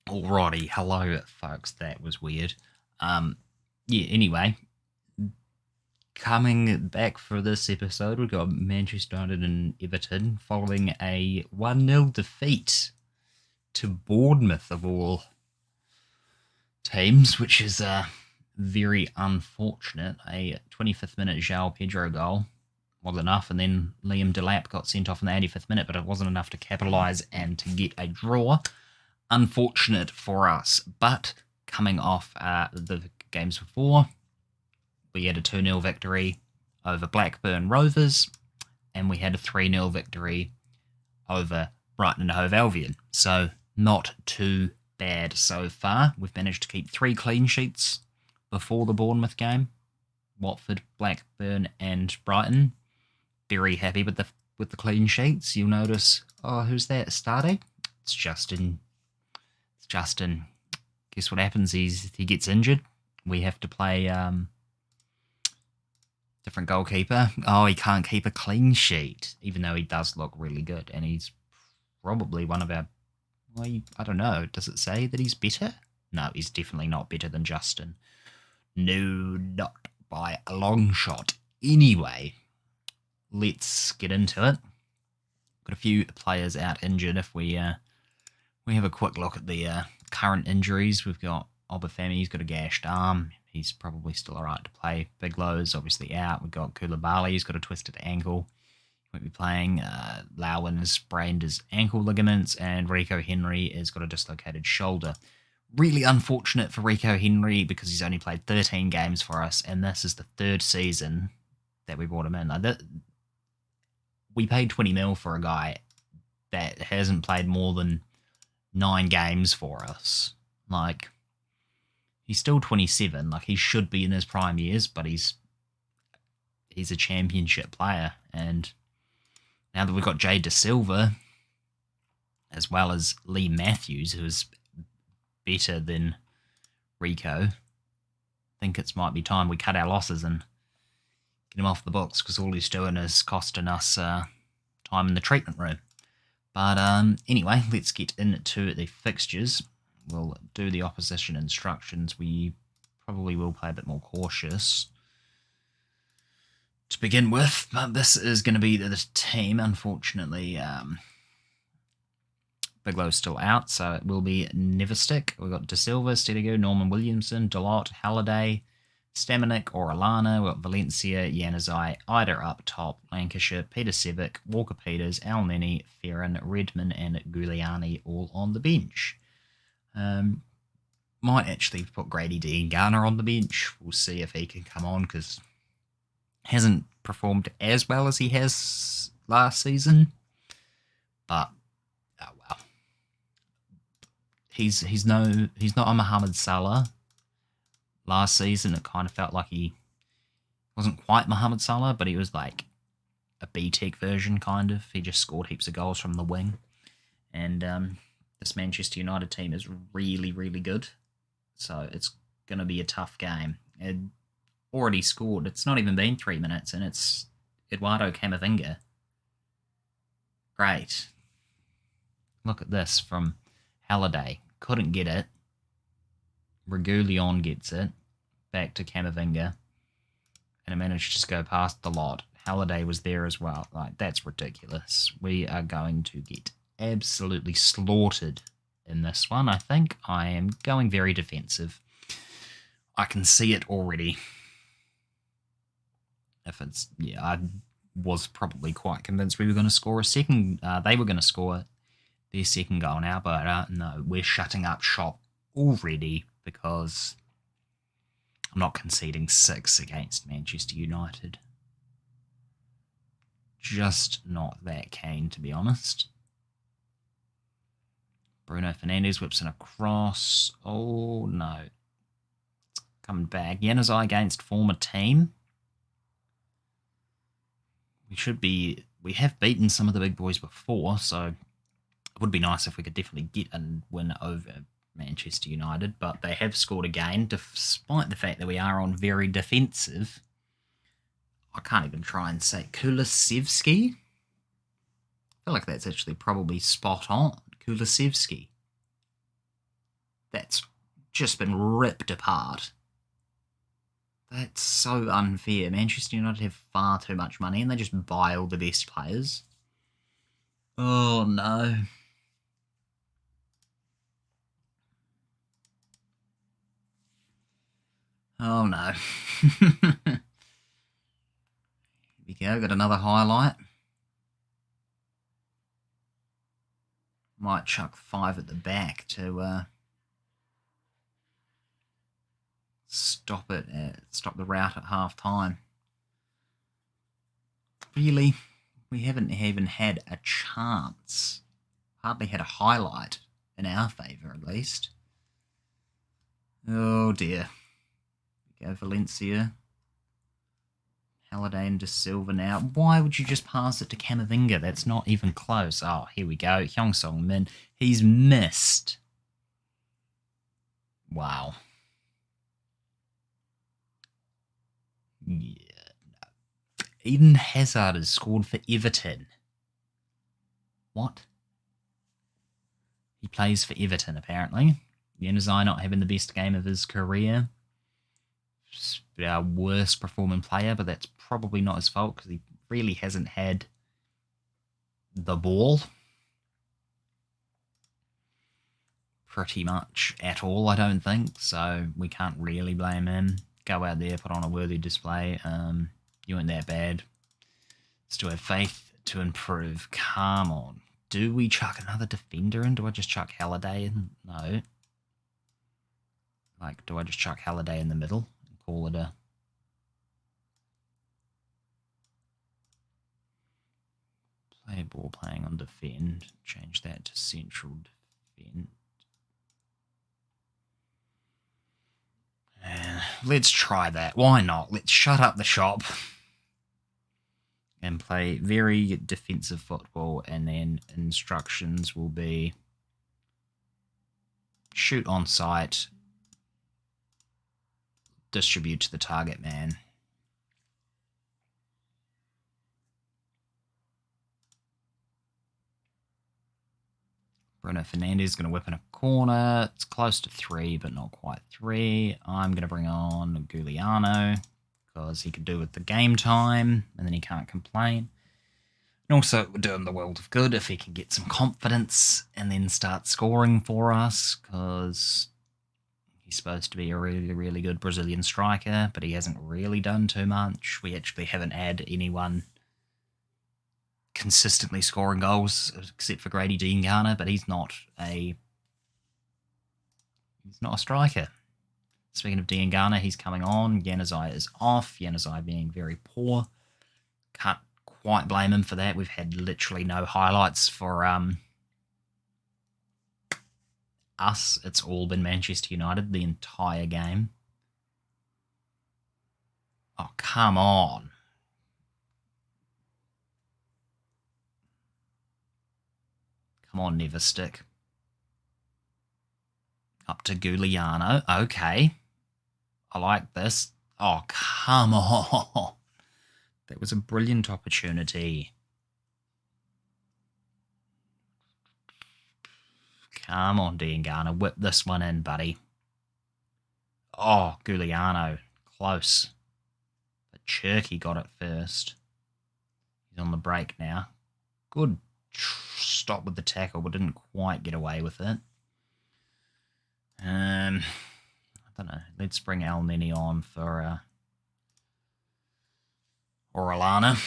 Alrighty, hello folks, that was weird. Anyway, coming back for this episode, we've got Manchester United and Everton following a 1-0 defeat to Bournemouth of all teams, which is very unfortunate. A 25th minute João Pedro goal was enough, and then Liam Delap got sent off in the 85th minute, but it wasn't enough to capitalise and to get a draw. Unfortunate for us, but coming off the games before, we had a 2-0 victory over Blackburn Rovers, and we had a 3-0 victory over Brighton and Hove Albion. So not too bad so far. We've managed to keep 3 clean sheets before the Bournemouth game. Watford, Blackburn, and Brighton. Very happy with the clean sheets. You'll notice, who's that starting? It's Justin. Guess what happens? He gets injured. We have to play different goalkeeper. Oh, he can't keep a clean sheet, even though he does look really good, and he's probably one of our. Well, I don't know. Does it say that he's better? No, he's definitely not better than Justin. No, not by a long shot. Anyway, let's get into it. Got a few players out injured. If we have a quick look at the current injuries, we've got Obafemi's got a gashed arm. He's probably still alright to play. Biglow's obviously out. We've got Koulibaly's got a twisted ankle. Won't be playing. Lowen has sprained his ankle ligaments, and Rico Henry has got a dislocated shoulder. Really unfortunate for Rico Henry because he's only played 13 games for us, and this is the 3rd season that we brought him in. We paid 20 mil for a guy that hasn't played more than 9 games for us. Like, he's still 27. Like, he should be in his prime years, but he's a championship player. And now that we've got Jay De Silva, as well as Lee Matthews, who is better than Rico, I think it might be time we cut our losses and get him off the books, because all he's doing is costing us time in the treatment room. But anyway, let's get into the fixtures. We'll do the opposition instructions. We probably will play a bit more cautious to begin with, but this is going to be the team. Unfortunately, Biglow's still out, so it will be Neverstick. We've got De Silva, Stedigo, Norman Williamson, Dalot, Halliday, Stamanik, Orellana. We've got Valencia, Januzaj, Ida up top, Lancashire, Peter Sevic, Walker Peters, Al Neni, Ferrin, Redman, and Giuliani all on the bench. Might actually put Grady Dean Garner on the bench. We'll see if he can come on, because hasn't performed as well as he has last season. But oh well. He's not a Mohamed Salah. Last season, it kind of felt like he wasn't quite Mohamed Salah, but he was like a B-Tech version, kind of. He just scored heaps of goals from the wing. And this Manchester United team is really, really good. So it's going to be a tough game. It already scored. It's not even been 3 minutes, and it's Eduardo Camavinga. Great. Look at this from Halliday. Couldn't get it. Regulion gets it. Back to Camavinga. And it managed to just go past the lot. Halliday was there as well. Like, that's ridiculous. We are going to get absolutely slaughtered in this one, I think. I am going very defensive. I can see it already. I was probably quite convinced we were going to score a second. They were going to score their second goal now, but no, we're shutting up shop already, because I'm not conceding 6 against Manchester United. Just not that keen, to be honest. Bruno Fernandes whips in a cross. Oh, no. It's coming back. Januzaj against former team. We have beaten some of the big boys before, so it would be nice if we could definitely get a win over Manchester United, but they have scored again, despite the fact that we are on very defensive. I can't even try and say Kulusevski. I feel like that's actually probably spot on. Kulusevski. That's just been ripped apart. That's so unfair. Manchester United have far too much money and they just buy all the best players. Oh, no. Oh, no. Here we go. Got another highlight. Might chuck 5 at the back to stop the rout at half time. Really? We haven't even had a chance. Hardly had a highlight in our favour, at least. Oh dear. We go Valencia. Halliday and De Silva now. Why would you just pass it to Camavinga? That's not even close. Oh, here we go. Hyung-sung Min. He's missed. Wow. Yeah. No. Eden Hazard has scored for Everton. What? He plays for Everton, apparently. Yanazai not having the best game of his career. Our worst performing player, but that's probably not his fault because he really hasn't had the ball pretty much at all, I don't think, so we can't really blame him. Go out there, put on a worthy display. You weren't that bad. Still have faith to improve. Come on. Do we chuck another defender in? Do I just chuck Halliday in? No. Like, do I just chuck Halliday in the middle? Call it a play ball playing on defend. Change that to central defend. Let's try that. Why not? Let's shut up the shop and play very defensive football, and then instructions will be shoot on sight, distribute to the target man. Bruno Fernandes is going to whip in a corner. It's close to 3, but not quite 3. I'm going to bring on Giuliano because he could do with the game time, and then he can't complain. And also, it would do him the world of good if he can get some confidence and then start scoring for us, because he's supposed to be a really, really good Brazilian striker, but he hasn't really done too much. We actually haven't had anyone consistently scoring goals except for Grady Diangana, but he's not a striker. Speaking of Diangana, he's coming on. Januzaj is off. Januzaj being very poor. Can't quite blame him for that. We've had literally no highlights for us. It's all been Manchester United the entire game. Oh, come on. Come on, Neverstick. Up to Giuliano. Okay. I like this. Oh, come on. That was a brilliant opportunity. Come on, Diangana. Whip this one in, buddy. Oh, Giuliano. Close. But Cherky got it first. He's on the break now. Good stop with the tackle, but didn't quite get away with it. I don't know. Let's bring Elneny on for Orellana.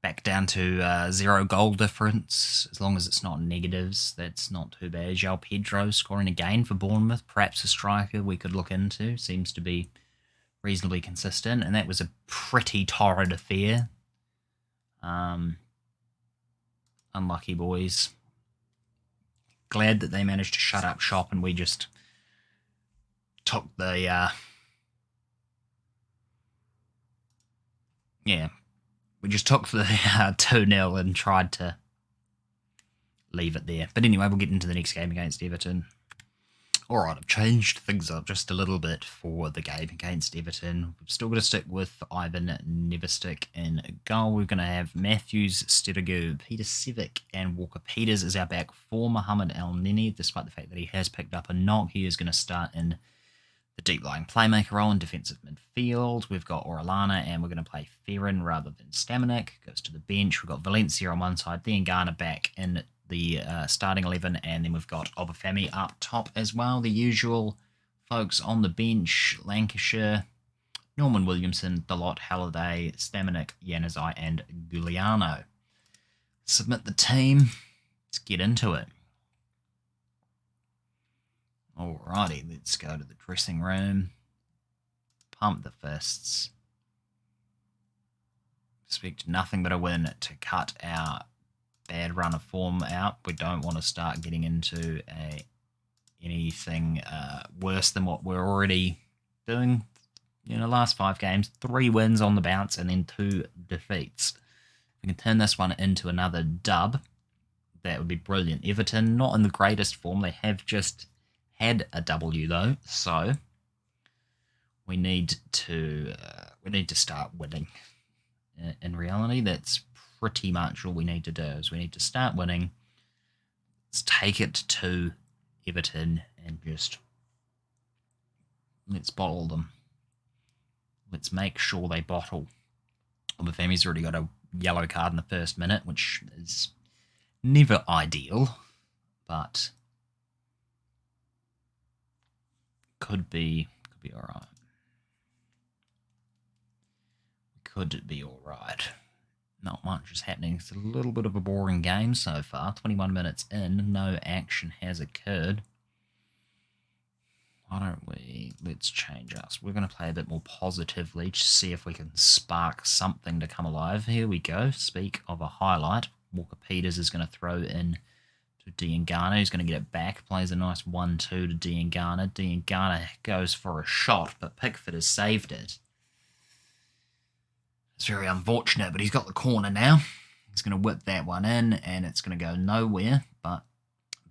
Back down to 0 goal difference. As long as it's not negatives, that's not too bad. João Pedro scoring again for Bournemouth. Perhaps a striker we could look into. Seems to be reasonably consistent. And that was a pretty torrid affair. Unlucky boys. Glad that they managed to shut up shop and we just took the... we just took the 2-0 and tried to leave it there. But anyway, we'll get into the next game against Everton. All right, I've changed things up just a little bit for the game against Everton. We're still going to stick with Ivan Neverstick in goal. We're going to have Matthews, Stedigo, Peter Civic, and Walker Peters as our back for Mohamed El Neni. Despite the fact that he has picked up a knock, he is going to start in the deep-lying playmaker role in defensive midfield. We've got Orellana, and we're going to play Ferrin rather than Stamanik. Goes to the bench. We've got Valencia on one side, then Garner back in the starting 11, and then we've got Obafemi up top as well. The usual folks on the bench: Lancashire, Norman Williamson, Dalot, Halliday, Stamanik, Januzaj, and Giuliano. Submit the team. Let's get into it. Alrighty, let's go to the dressing room. Pump the fists. Expect nothing but a win to cut our bad run of form out. We don't want to start getting into anything worse than what we're already doing. Last 5 games, 3 wins on the bounce and then 2 defeats. If we can turn this one into another dub, that would be brilliant. Everton, not in the greatest form. They have just had a W though, so we need to start winning. In reality, that's pretty much all we need to do. Is we need to start winning. Let's take it to Everton and just let's bottle them. Let's make sure they bottle. Obafemi's already got a yellow card in the first minute, which is never ideal, but could be all right. Could be all right. Not much is happening. It's a little bit of a boring game so far. 21 minutes in, no action has occurred. Why don't we? Let's change us. We're going to play a bit more positively to see if we can spark something to come alive. Here we go. Speak of a highlight. Walker Peters is going to throw in to Diangana. He's going to get it back. Plays a nice 1-2 to Diangana. Diangana goes for a shot, but Pickford has saved it. It's very unfortunate, but he's got the corner now. He's going to whip that one in, and it's going to go nowhere, but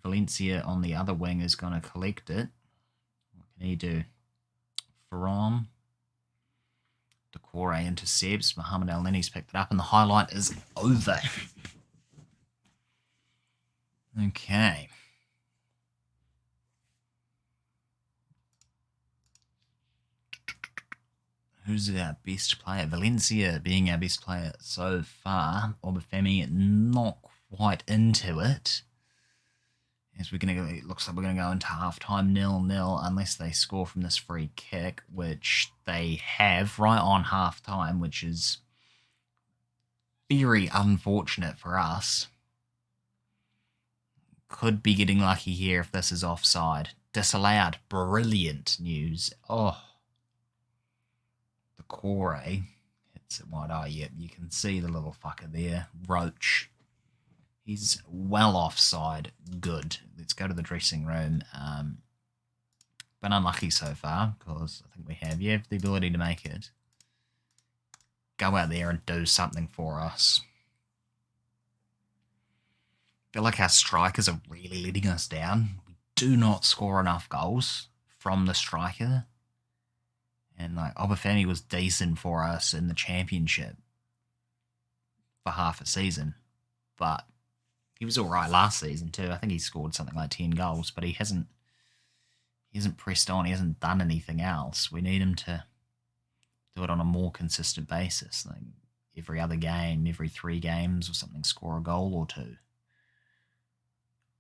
Valencia on the other wing is going to collect it. What can he do? Ferran. Decore intercepts. Mohamed El Neni's picked it up, and the highlight is over. Okay. Who's our best player? Valencia being our best player so far. Obafemi not quite into it. As we're going to go, it looks like we're going to go into half-time 0-0 unless they score from this free kick, which they have right on half-time, which is very unfortunate for us. Could be getting lucky here if this is offside. Disallowed. Brilliant news. Oh. Decore hits it wide. Oh, yep, you can see the little fucker there. Roach. He's well offside. Good. Let's go to the dressing room. Been unlucky so far, because I think you have the ability to make it. Go out there and do something for us. I feel like our strikers are really letting us down. We do not score enough goals from the striker. And Obafemi was decent for us in the championship for half a season. But he was all right last season too. I think he scored something like 10 goals, but he hasn't pressed on. He hasn't done anything else. We need him to do it on a more consistent basis. Like every other game, every 3 games or something, score a goal or 2.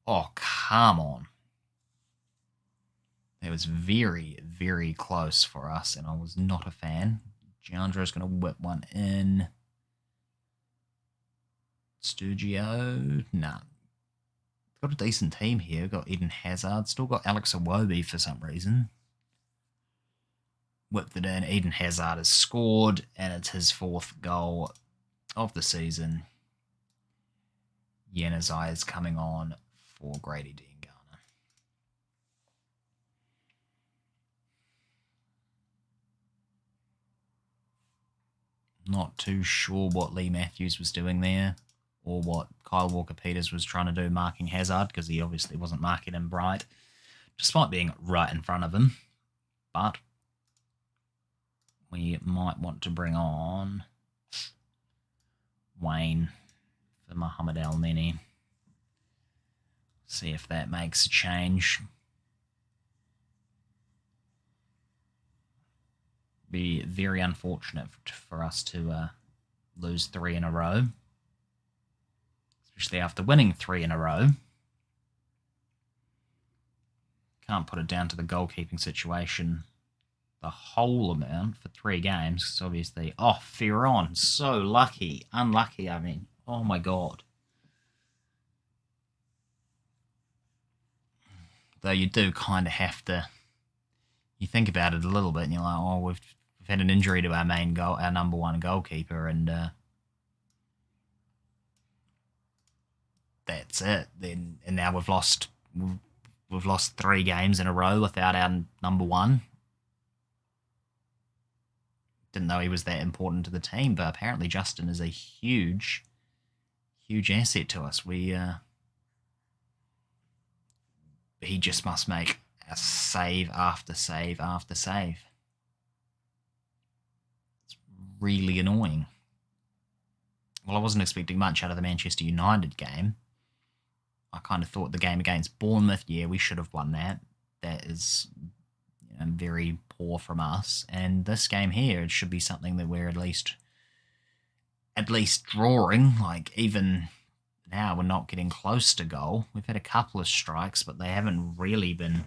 Oh, come on. It was very, very close for us, and I was not a fan. Giandra's going to whip one in. Sturgio, nah. Got a decent team here. Got Eden Hazard. Still got Alex Iwobi for some reason. Whipped it in. Eden Hazard has scored, and it's his 4th goal of the season. Januzaj is coming on for Grady Diangana. Not too sure what Lee Matthews was doing there, or what Kyle Walker-Peters was trying to do marking Hazard, because he obviously wasn't marking him bright. despite being right in front of him. But we might want to bring on Wayne for Mohamed El Neni. See if that makes a change. Be very unfortunate for us to lose 3 in a row, especially after winning 3 in a row. Can't put it down to the goalkeeping situation the whole amount for 3 games, because obviously, Ferron, so lucky, unlucky, I mean, oh my god. Though you do kind of have to, you think about it a little bit and you're like, we've had an injury to our main goal, our number 1 goalkeeper, and that's it. And now we've lost 3 games in a row without our number 1. Didn't know he was that important to the team, but apparently Justin is a huge asset to us. He just must make a save after save after save. It's really annoying. Well, I wasn't expecting much out of the Manchester United game. I kind of thought the game against Bournemouth, we should have won that. That is very poor from us. And this game here, it should be something that we're at least drawing. Like, even now, we're not getting close to goal. We've had a couple of strikes, but they haven't really been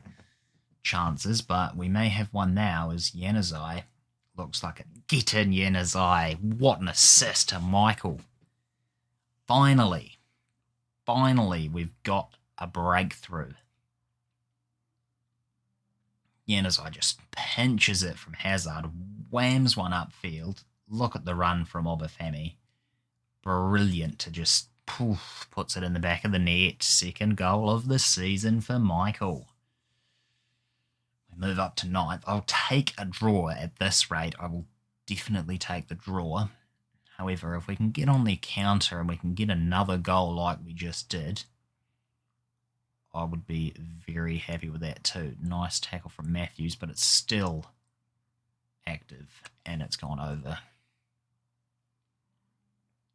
chances. But we may have one now, as Januzaj looks like it. Get in, Januzaj. What an assist to Michael. Finally, we've got a breakthrough. Januzaj just pinches it from Hazard, whams one upfield. Look at the run from Obafemi. Brilliant to just puts it in the back of the net. Second goal of the season for Michael. We move up to 9th. I'll take a draw at this rate. I will definitely take the draw. However, if we can get on the counter and we can get another goal like we just did, I would be very happy with that too. Nice tackle from Matthews, but it's still active and it's gone over.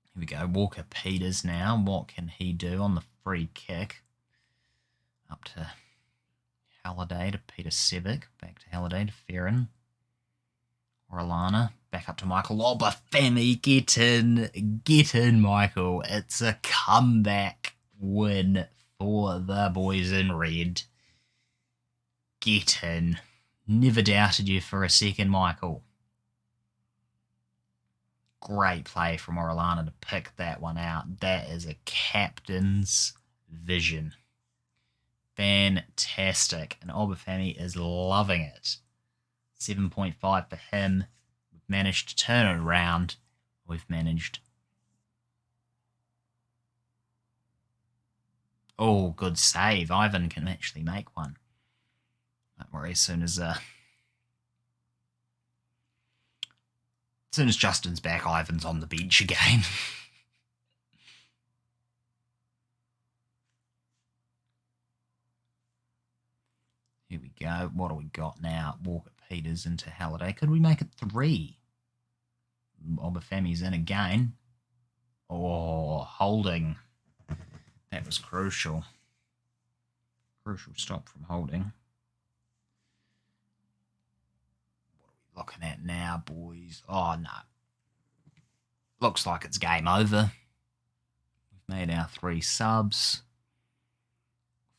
Here we go. Walker Peters now. What can he do on the free kick? Up to Halliday to Peter Sevic. Back to Halliday to Ferron. Orellana. Back up to Michael. Obafemi, get in, Michael. It's a comeback win for the boys in red. Get in. Never doubted you for a second, Michael. Great play from Orellana to pick that one out. That is a captain's vision. Fantastic. And Obafemi is loving it. 7.5 for him. We've managed to turn it around. We've managed... Oh, good save. Ivan can actually make one. Don't worry, as soon as Justin's back, Ivan's on the bench again. Here we go. What do we got now? Walker Peters into Halliday. Could we make it 3? Obafemi's in again. Oh, Holding. That was crucial. Crucial stop from Holding. What are we looking at now, boys? Oh, no. Looks like it's game over. We've made our 3 subs.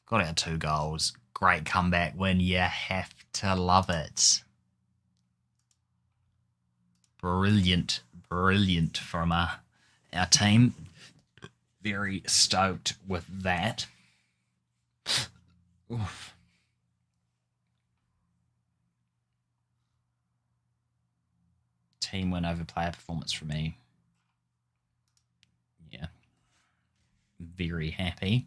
Got our 2 goals. Great comeback win. You have to love it. Brilliant from our team. Very stoked with that. Oof. Team win over player performance for me. Yeah. Very happy.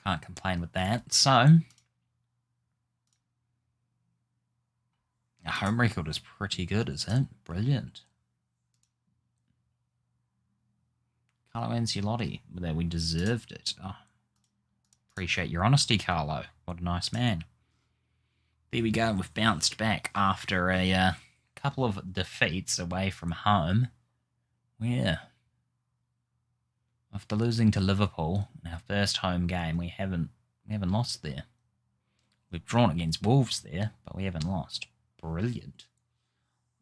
Can't complain with that. So, our home record is pretty good, is it? Brilliant. Carlo Ancelotti, that we deserved it. Oh, Appreciate your honesty, Carlo. What a nice man. There we go. We've bounced back after a couple of defeats away from home. Yeah. After losing to Liverpool in our first home game, we haven't lost there. We've drawn against Wolves there, but we haven't lost. Brilliant.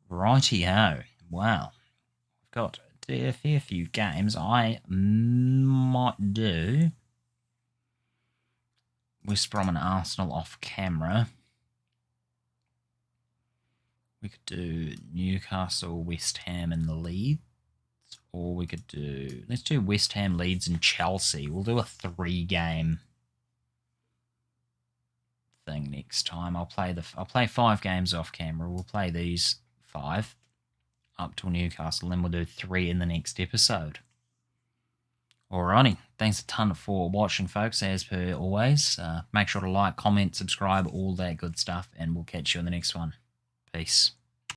Righty-ho. Wow. We've got a fair few games. I might do West Brom and Arsenal off camera. We could do Newcastle, West Ham and the Leeds. Or we could do... Let's do West Ham, Leeds and Chelsea. We'll do a 3-game thing next time. I'll play 5 games off camera. We'll play these 5 up till Newcastle. Then we'll do 3 in the next episode. Alrighty. Thanks a ton for watching, folks, as per always. Make sure to like, comment, subscribe, all that good stuff. And we'll catch you in the next one. Peace.